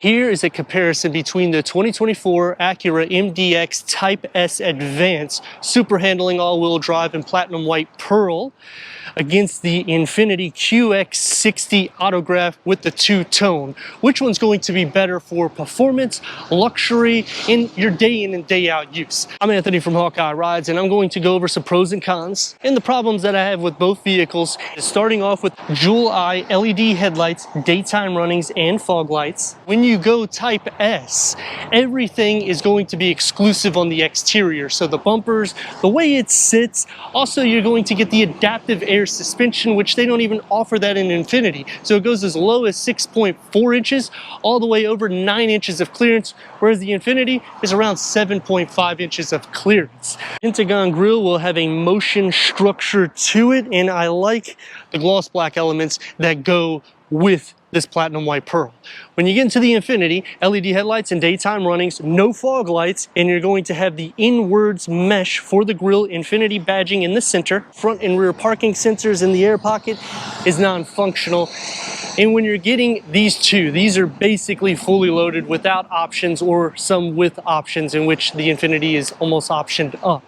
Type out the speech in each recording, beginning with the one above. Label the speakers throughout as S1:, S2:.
S1: Here is a comparison between the 2024 Acura MDX Type S Advance super handling all-wheel drive in platinum white pearl against the Infiniti QX60 Autograph with the two-tone. Which one's going to be better for performance, luxury, in your day in and day out use? I'm Anthony from Hawkeye Rides, and I'm going to go over some pros and cons and the problems that I have with both vehicles. Starting off with dual eye LED headlights, daytime runnings, and fog lights. When you go Type S, everything is going to be exclusive on the exterior. So the bumpers, the way it sits, also you're going to get the adaptive air suspension, which they don't even offer that in Infiniti. So it goes as low as 6.4 inches all the way over 9 inches of clearance, whereas the Infiniti is around 7.5 inches of clearance. Pentagon grille will have a motion structure to it, and I like the gloss black elements that go with this platinum white pearl. When you get into the Infiniti, LED headlights and daytime runnings, no fog lights, and you're going to have the inwards mesh for the grille, Infiniti badging in the center. Front and rear parking sensors in the air pocket is non-functional. And when you're getting these two, these are basically fully loaded without options, or some with options, in which the Infiniti is almost optioned up.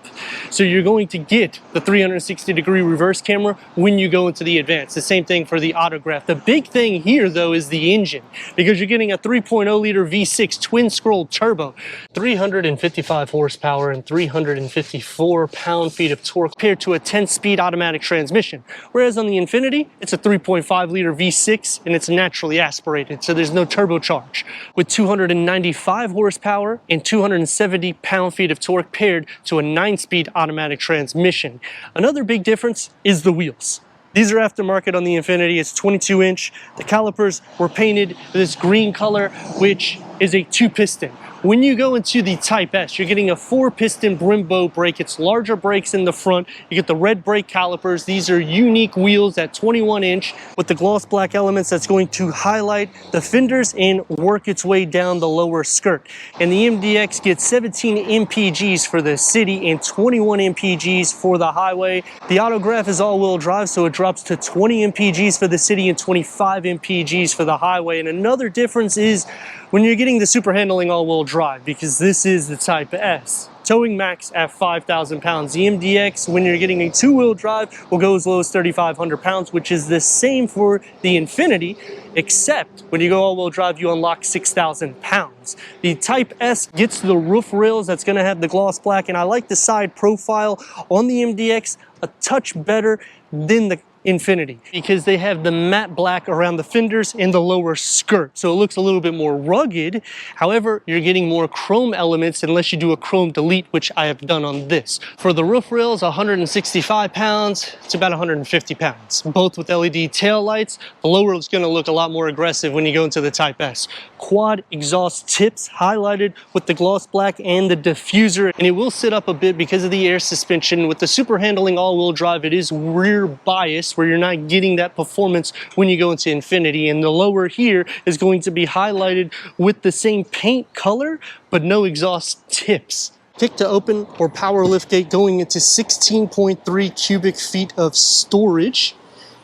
S1: So you're going to get the 360-degree reverse camera when you go into the Advance. The same thing for the Autograph. The big thing here, though, is the engine, because you're getting a 3.0-liter V6 twin-scroll turbo, 355 horsepower and 354 pound-feet of torque, compared to a 10-speed automatic transmission. Whereas on the Infiniti, it's a 3.5-liter V6, and it's naturally aspirated, so there's no turbocharge. With 295 horsepower and 270 pound-feet of torque paired to a 9-speed automatic transmission. Another big difference is the wheels. These are aftermarket on the Infiniti. It's 22-inch. The calipers were painted this green color, which is a 2-piston. When you go into the Type S, you're getting a 4-piston Brembo brake. It's larger brakes in the front. You get the red brake calipers. These are unique wheels at 21-inch with the gloss black elements that's going to highlight the fenders and work its way down the lower skirt. And the MDX gets 17 mpgs for the city and 21 mpgs for the highway. The Autograph is all-wheel drive, so it drops to 20 mpgs for the city and 25 mpgs for the highway. And another difference is when you're getting the super handling all-wheel drive, because this is the Type S. Towing max at 5,000 pounds. The MDX, when you're getting a two-wheel drive, will go as low as 3,500 pounds, which is the same for the Infiniti, except when you go all-wheel drive, you unlock 6,000 pounds. The Type S gets the roof rails that's going to have the gloss black, and I like the side profile on the MDX a touch better than the Infiniti, because they have the matte black around the fenders and the lower skirt, so it looks a little bit more rugged. However, you're getting more chrome elements unless you do a chrome delete, which I have done on this. For the roof rails, 165 pounds, it's about 150 pounds, both with LED tail lights. The lower is going to look a lot more aggressive when you go into the Type S. Quad exhaust tips highlighted with the gloss black and the diffuser, and it will sit up a bit because of the air suspension. With the super handling all-wheel drive, it is rear bias, where you're not getting that performance when you go into Infiniti. And the lower here is going to be highlighted with the same paint color, but no exhaust tips. Kick to open or power liftgate going into 16.3 cubic feet of storage.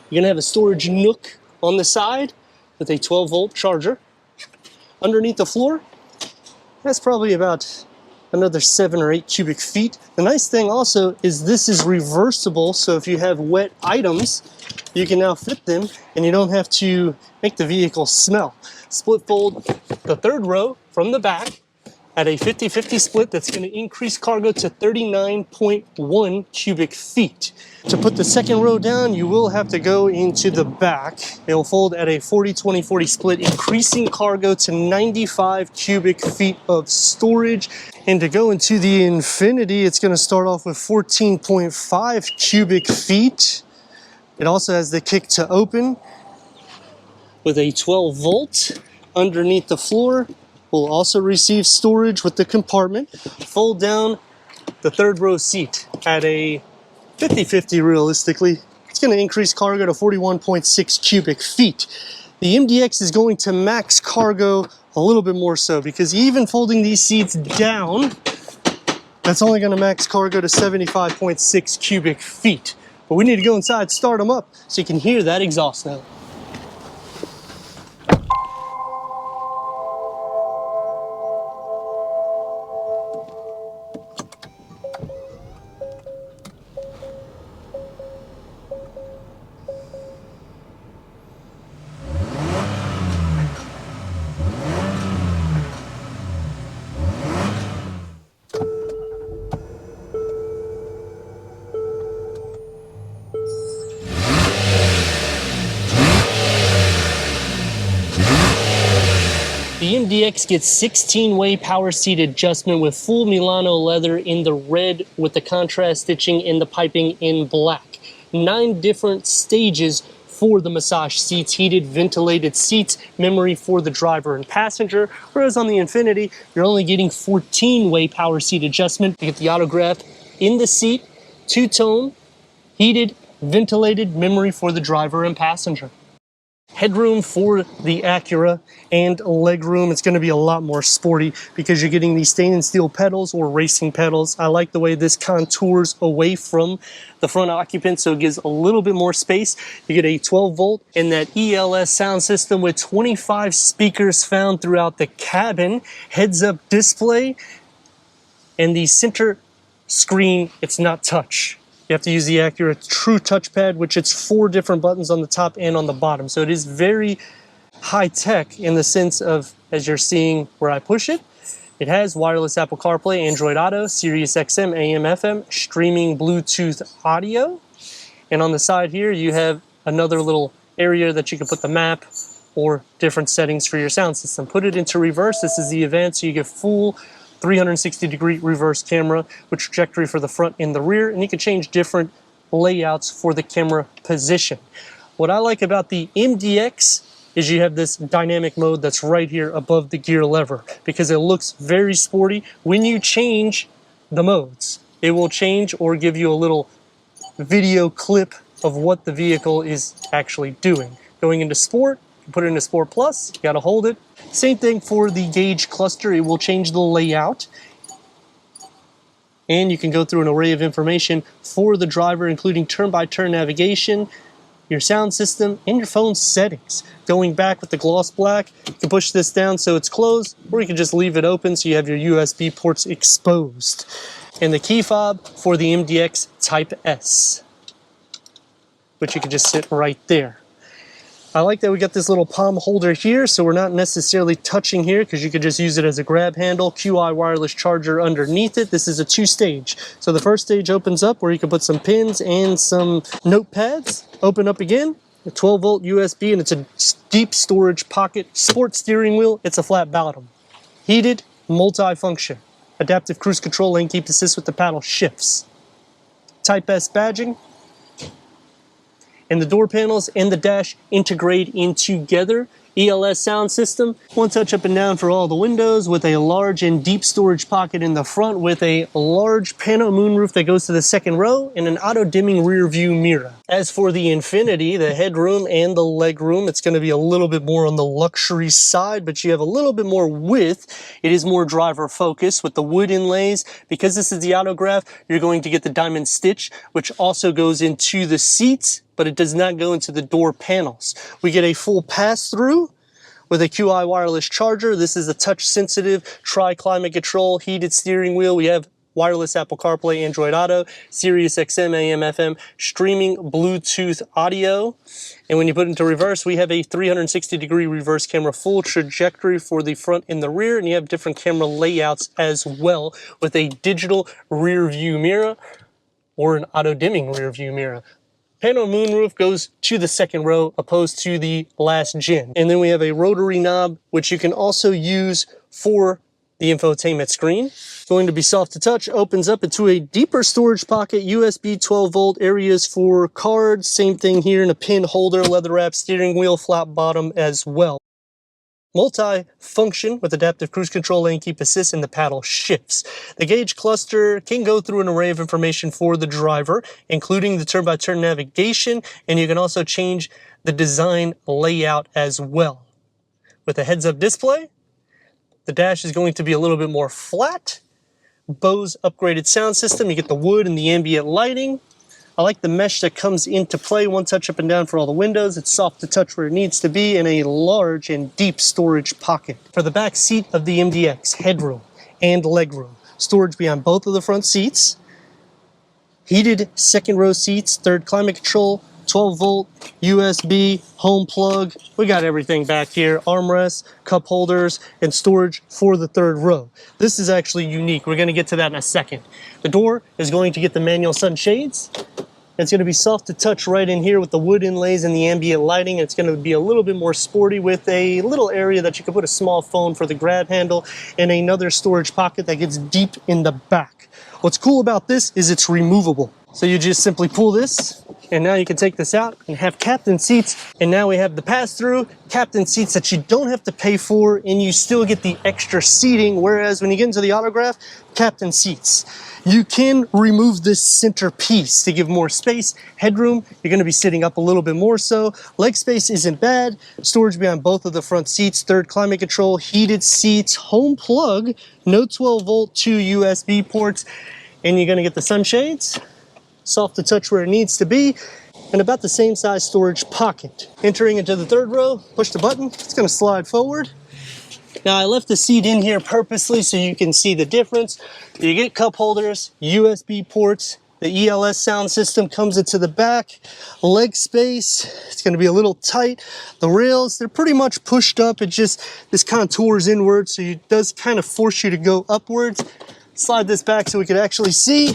S1: You're gonna have a storage nook on the side with a 12-volt charger. Underneath the floor, that's probably about another 7 or 8 cubic feet. The nice thing also is this is reversible, so if you have wet items, you can now fit them and you don't have to make the vehicle smell. Split fold the third row from the back at a 50-50 split. That's going to increase cargo to 39.1 cubic feet. To put the second row down, you will have to go into the back. It will fold at a 40-20-40 split, increasing cargo to 95 cubic feet of storage. And to go into the Infiniti, it's going to start off with 14.5 cubic feet. It also has the kick to open with a 12-volt. Underneath the floor will also receive storage with the compartment. Fold down the third row seat at a 50-50 realistically. It's going to increase cargo to 41.6 cubic feet. The MDX is going to max cargo a little bit more so, because even folding these seats down, that's only going to max cargo to 75.6 cubic feet. But we need to go inside, start them up, so you can hear that exhaust note. The MDX gets 16-way power seat adjustment with full Milano leather in the red with the contrast stitching and the piping in black. 9 different stages for the massage seats, heated, ventilated seats, memory for the driver and passenger, whereas on the Infiniti, you're only getting 14-way power seat adjustment. You get the Autograph in the seat, 2-tone, heated, ventilated, memory for the driver and passenger. Headroom for the Acura and legroom. It's going to be a lot more sporty because you're getting these stainless steel pedals or racing pedals. I like the way this contours away from the front occupant, so it gives a little bit more space. You get a 12 volt and that ELS sound system with 25 speakers found throughout the cabin, heads up display, and the center screen, it's not touch. You have to use the Acura True Touchpad, which it's 4 different buttons on the top and on the bottom. So it is very high tech in the sense of, as you're seeing where I push it, it has wireless Apple CarPlay, Android Auto, Sirius XM, AM, FM, streaming Bluetooth audio. And on the side here, you have another little area that you can put the map or different settings for your sound system. Put it into reverse. This is the Advance, so you get full 360-degree reverse camera with trajectory for the front and the rear, and you can change different layouts for the camera position. What I like about the MDX is you have this dynamic mode that's right here above the gear lever because it looks very sporty. When you change the modes, it will change or give you a little video clip of what the vehicle is actually doing. Going into Sport, you put it into Sport Plus, you gotta hold it. Same thing for the gauge cluster, it will change the layout. And you can go through an array of information for the driver, including turn-by-turn navigation, your sound system, and your phone settings. Going back with the gloss black, you can push this down so it's closed, or you can just leave it open so you have your USB ports exposed. And the key fob for the MDX Type S, which you can just sit right there. I like that we got this little palm holder here, so we're not necessarily touching here because you could just use it as a grab handle. QI wireless charger underneath it. This is a 2-stage. So the first stage opens up where you can put some pins and some notepads. Open up again, a 12 volt USB, and it's a deep storage pocket. Sport steering wheel, it's a flat bottom. Heated, multi-function. Adaptive cruise control, lane keep assist with the paddle shifts. Type S badging. And the door panels and the dash integrate in together. ELS sound system, one touch up and down for all the windows with a large and deep storage pocket in the front with a large pano moonroof that goes to the second row and an auto dimming rear view mirror. As for the Infiniti, the headroom and the legroom, it's going to be a little bit more on the luxury side, but you have a little bit more width. It is more driver focused with the wood inlays. Because this is the Autograph, you're going to get the diamond stitch, which also goes into the seats, but it does not go into the door panels. We get a full pass-through with a QI wireless charger. This is a touch-sensitive tri-climate control, heated steering wheel. We have wireless Apple CarPlay, Android Auto, Sirius XM, AM, FM, streaming Bluetooth audio. And when you put it into reverse, we have a 360-degree reverse camera, full trajectory for the front and the rear, and you have different camera layouts as well with a digital rear view mirror or an auto-dimming rear view mirror. Pano moonroof goes to the second row opposed to the last gen. And then we have a rotary knob, which you can also use for the infotainment screen. Going to be soft to touch, opens up into a deeper storage pocket, USB 12 volt areas for cards. Same thing here in a pin holder, leather wrap steering wheel, flat bottom as well. Multi-function with adaptive cruise control, lane keep assist, and the paddle shifts. The gauge cluster can go through an array of information for the driver, including the turn-by-turn navigation, and you can also change the design layout as well. With a heads-up display, the dash is going to be a little bit more flat. Bose upgraded sound system, you get the wood and the ambient lighting. I like the mesh that comes into play, one touch up and down for all the windows. It's soft to touch where it needs to be, and a large and deep storage pocket. For the back seat of the MDX, headroom and legroom. Storage behind both of the front seats. Heated second row seats, third climate control, 12 volt, USB, home plug. We got everything back here. Armrests, cup holders, and storage for the third row. This is actually unique. We're gonna get to that in a second. The door is going to get the manual sunshades. It's going to be soft to touch right in here with the wood inlays and the ambient lighting. It's going to be a little bit more sporty with a little area that you can put a small phone for the grab handle and another storage pocket that gets deep in the back. What's cool about this is it's removable. So you just simply pull this, and now you can take this out and have captain seats. And now we have the pass-through captain seats that you don't have to pay for, and you still get the extra seating. Whereas when you get into the Autograph, captain seats, you can remove this center piece to give more space. Headroom, you're going to be sitting up a little bit more so. Leg space isn't bad. Storage behind both of the front seats. Third climate control, heated seats, home plug, no 12-volt, 2 USB ports, and you're going to get the sunshades. Soft to touch where it needs to be, and about the same size storage pocket. Entering into the third row, push the button, it's going to slide forward. Now I left the seat in here purposely so you can see the difference. You get cup holders, USB ports, the ELS sound system comes into the back. Leg space, it's going to be a little tight. The rails, they're pretty much pushed up. It just, this contours inward, so it does kind of force you to go upwards. Slide this back so we could actually see.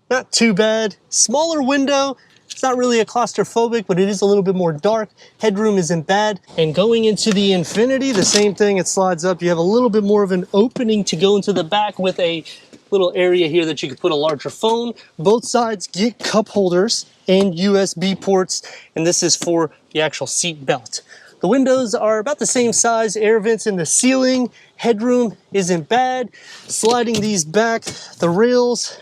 S1: Not too bad. Smaller window. It's not really a claustrophobic, but it is a little bit more dark. Headroom isn't bad. And going into the Infiniti, the same thing. It slides up. You have a little bit more of an opening to go into the back with a little area here that you could put a larger phone. Both sides get cup holders and USB ports, and this is for the actual seat belt. The windows are about the same size, air vents in the ceiling. Headroom isn't bad. Sliding these back, the rails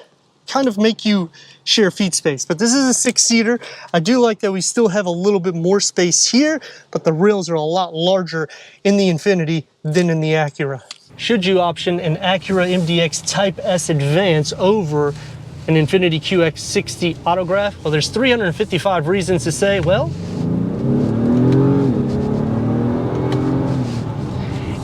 S1: kind of make you share feet space, but this is a 6-seater. I do like that we still have a little bit more space here, but the rails are a lot larger in the Infiniti than in the Acura. Should you option an Acura MDX Type S Advance over an Infiniti QX60 Autograph? Well, there's 355 reasons to say, well,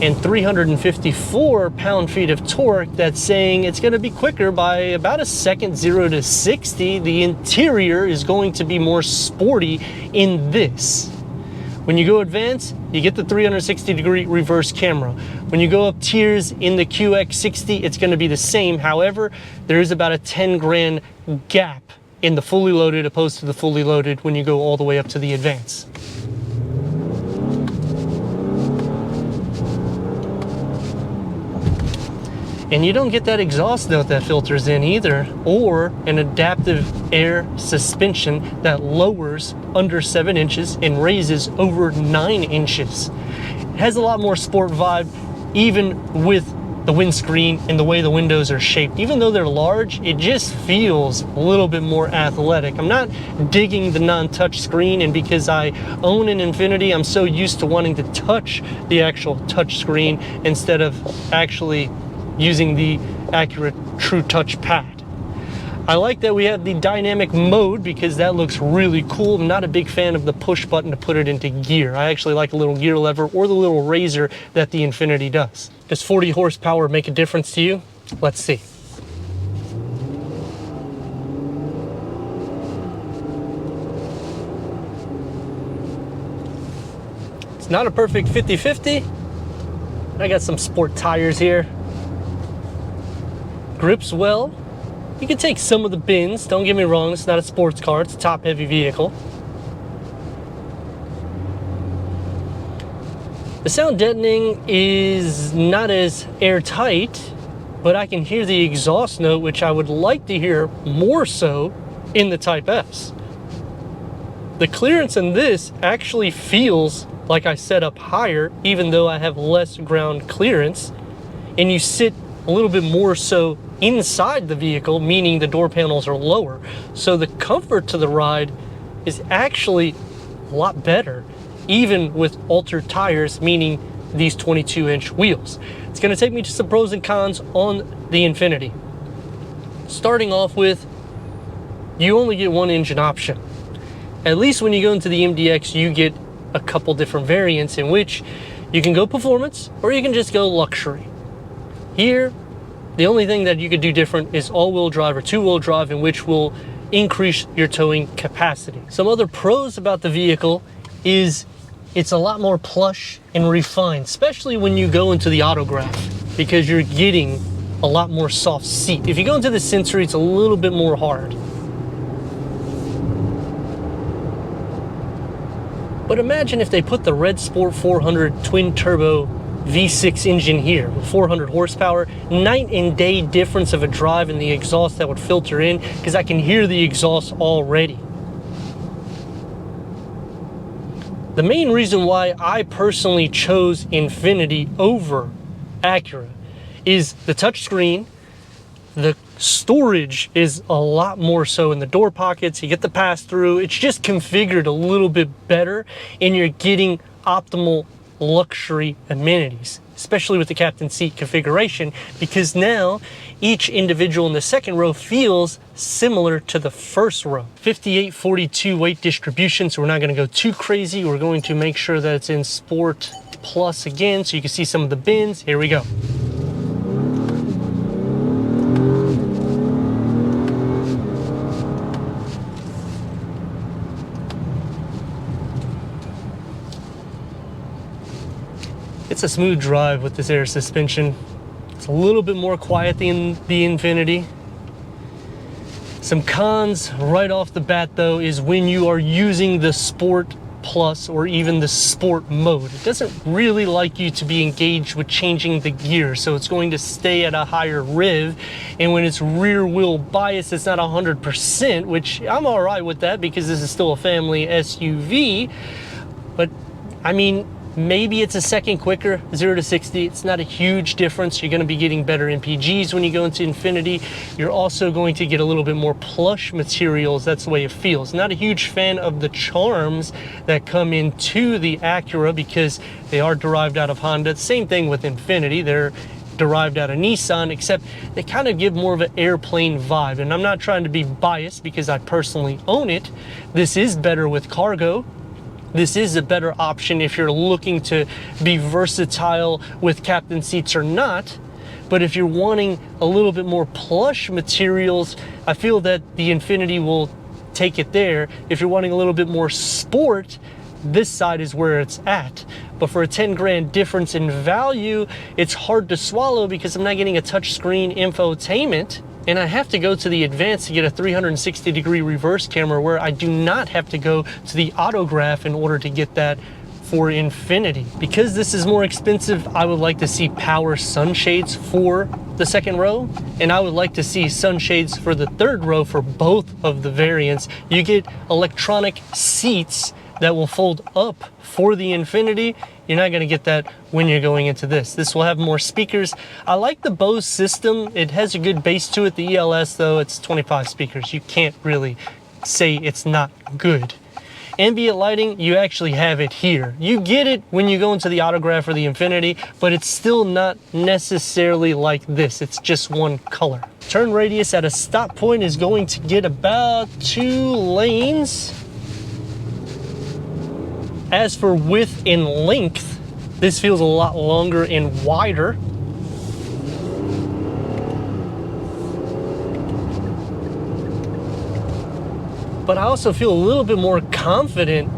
S1: and 354 pound-feet of torque that's saying it's going to be quicker by about a second. 0 to 60. The interior is going to be more sporty in this. When you go advanced, you get the 360-degree reverse camera. When you go up tiers in the QX60, it's going to be the same. However, there is about a 10 grand gap in the fully loaded opposed to the fully loaded when you go all the way up to the advance. And you don't get that exhaust note that filters in either, or an adaptive air suspension that lowers under 7 inches and raises over 9 inches. It has a lot more sport vibe, even with the windscreen and the way the windows are shaped. Even though they're large, it just feels a little bit more athletic. I'm not digging the non-touch screen, and because I own an Infiniti, I'm so used to wanting to touch the actual touch screen instead of actually using the Acura True Touch pad. I like that we have the dynamic mode because that looks really cool. I'm not a big fan of the push button to put it into gear. I actually like a little gear lever or the little razor that the Infiniti does. Does 40 horsepower make a difference to you? Let's see. It's not a perfect 50-50. I got some sport tires here. Grips well. You can take some of the bins, don't get me wrong, it's not a sports car, it's a top heavy vehicle. The sound deadening is not as airtight, but I can hear the exhaust note, which I would like to hear more so in the Type S. The clearance in this actually feels like I set up higher, even though I have less ground clearance, and you sit a little bit more so inside the vehicle, meaning the door panels are lower. So the comfort to the ride is actually a lot better, even with altered tires, meaning these 22-inch wheels. It's going to take me to some pros and cons on the Infiniti. Starting off with, you only get one engine option. At least when you go into the MDX, you get a couple different variants in which you can go performance or you can just go luxury. Here, the only thing that you could do different is all-wheel drive or two-wheel drive, in which will increase your towing capacity. Some other pros about the vehicle is it's a lot more plush and refined, especially when you go into the Autograph, because you're getting a lot more soft seat. If you go into the Sensory, it's a little bit more hard. But imagine if they put the Red Sport 400 twin turbo V6 engine here with 400 horsepower, night and day difference of a drive and the exhaust that would filter in, because I can hear the exhaust already. The main reason why I personally chose Infiniti over Acura is the touchscreen. The storage is a lot more so in the door pockets. You get the pass through. It's just configured a little bit better, and you're getting optimal luxury amenities, especially with the captain seat configuration, because now each individual in the second row feels similar to the first row. 58-42 weight distribution, so we're not going to go too crazy. We're going to make sure that it's in Sport Plus again, so you can see some of the bins. Here we go. It's a smooth drive with this air suspension. It's a little bit more quiet than the Infiniti. Some cons right off the bat though is when you are using the Sport Plus or even the Sport mode, it doesn't really like you to be engaged with changing the gear, so it's going to stay at a higher rev, and when it's rear wheel bias, it's not 100%, which I'm all right with that because this is still a family SUV. But I mean, maybe it's a second quicker, 0 to 60. It's not a huge difference. You're going to be getting better MPGs when you go into Infiniti. You're also going to get a little bit more plush materials. That's the way it feels. Not a huge fan of the charms that come into the Acura because they are derived out of Honda. Same thing with Infiniti. They're derived out of Nissan, except they kind of give more of an airplane vibe. And I'm not trying to be biased because I personally own it. This is better with cargo. This is a better option if you're looking to be versatile with captain seats or not. But if you're wanting a little bit more plush materials, I feel that the Infiniti will take it there. If you're wanting a little bit more sport, this side is where it's at. But for a 10 grand difference in value, it's hard to swallow because I'm not getting a touchscreen infotainment. And I have to go to the Advance to get a 360-degree reverse camera, where I do not have to go to the Autograph in order to get that for Infiniti. Because this is more expensive, I would like to see power sunshades for the second row, and I would like to see sunshades for the third row for both of the variants. You get electronic seats that will fold up for the Infiniti. You're not going to get that when you're going into this. This will have more speakers. I like the Bose system. It has a good bass to it. The ELS though, it's 25 speakers. You can't really say it's not good. Ambient lighting, you actually have it here. You get it when you go into the Autograph or the Infiniti, but it's still not necessarily like this. It's just one color. Turn radius at a stop point is going to get about 2 lanes. As for width and length, this feels a lot longer and wider. But I also feel a little bit more confident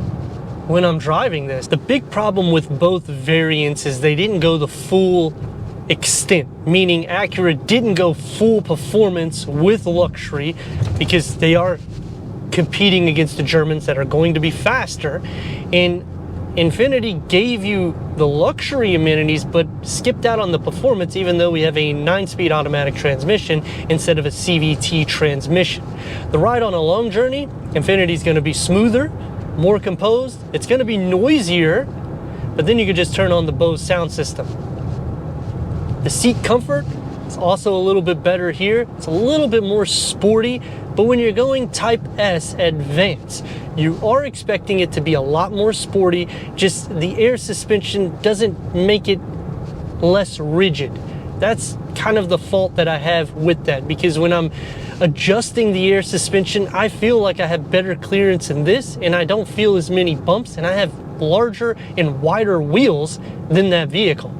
S1: when I'm driving this. The big problem with both variants is they didn't go the full extent, meaning Acura didn't go full performance with luxury because they are competing against the Germans that are going to be faster, and Infiniti gave you the luxury amenities but skipped out on the performance, even though we have a 9-speed automatic transmission instead of a CVT transmission. The ride on a long journey, Infiniti is going to be smoother, more composed. It's going to be noisier, but then you could just turn on the Bose sound system. The seat comfort is also a little bit better here. It's a little bit more sporty, but when you're going Type S Advance, you are expecting it to be a lot more sporty. Just the air suspension doesn't make it less rigid. That's kind of the fault that I have with that, because when I'm adjusting the air suspension, I feel like I have better clearance in this, and I don't feel as many bumps, and I have larger and wider wheels than that vehicle.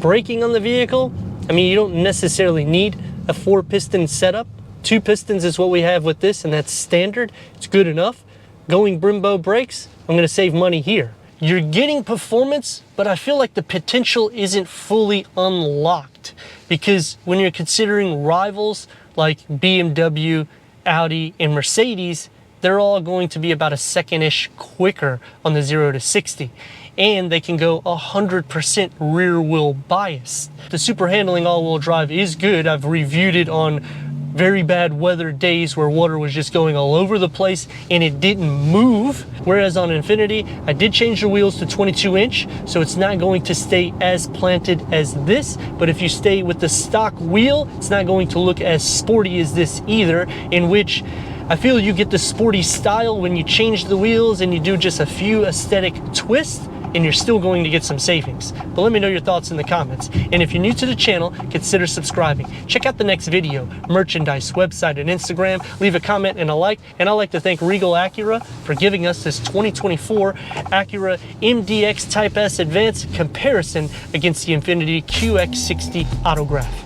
S1: Braking on the vehicle, I mean, you don't necessarily need a 4-piston setup. 2 pistons is what we have with this, and that's standard. It's good enough. Going Brembo brakes, I'm going to save money here. You're getting performance, but I feel like the potential isn't fully unlocked, because when you're considering rivals like BMW, Audi, and Mercedes, they're all going to be about a second-ish quicker on the 0 to 60. And they can go 100% rear wheel bias. The super handling all-wheel drive is good. I've reviewed it on very bad weather days where water was just going all over the place and it didn't move. Whereas on Infiniti, I did change the wheels to 22 inch, so it's not going to stay as planted as this. But if you stay with the stock wheel, it's not going to look as sporty as this either, in which I feel you get the sporty style when you change the wheels and you do just a few aesthetic twists, and you're still going to get some savings. But let me know your thoughts in the comments. And if you're new to the channel, consider subscribing. Check out the next video, merchandise, website, and Instagram. Leave a comment and a like. And I'd like to thank Regal Acura for giving us this 2024 Acura MDX Type S Advance comparison against the Infiniti QX60 Autograph.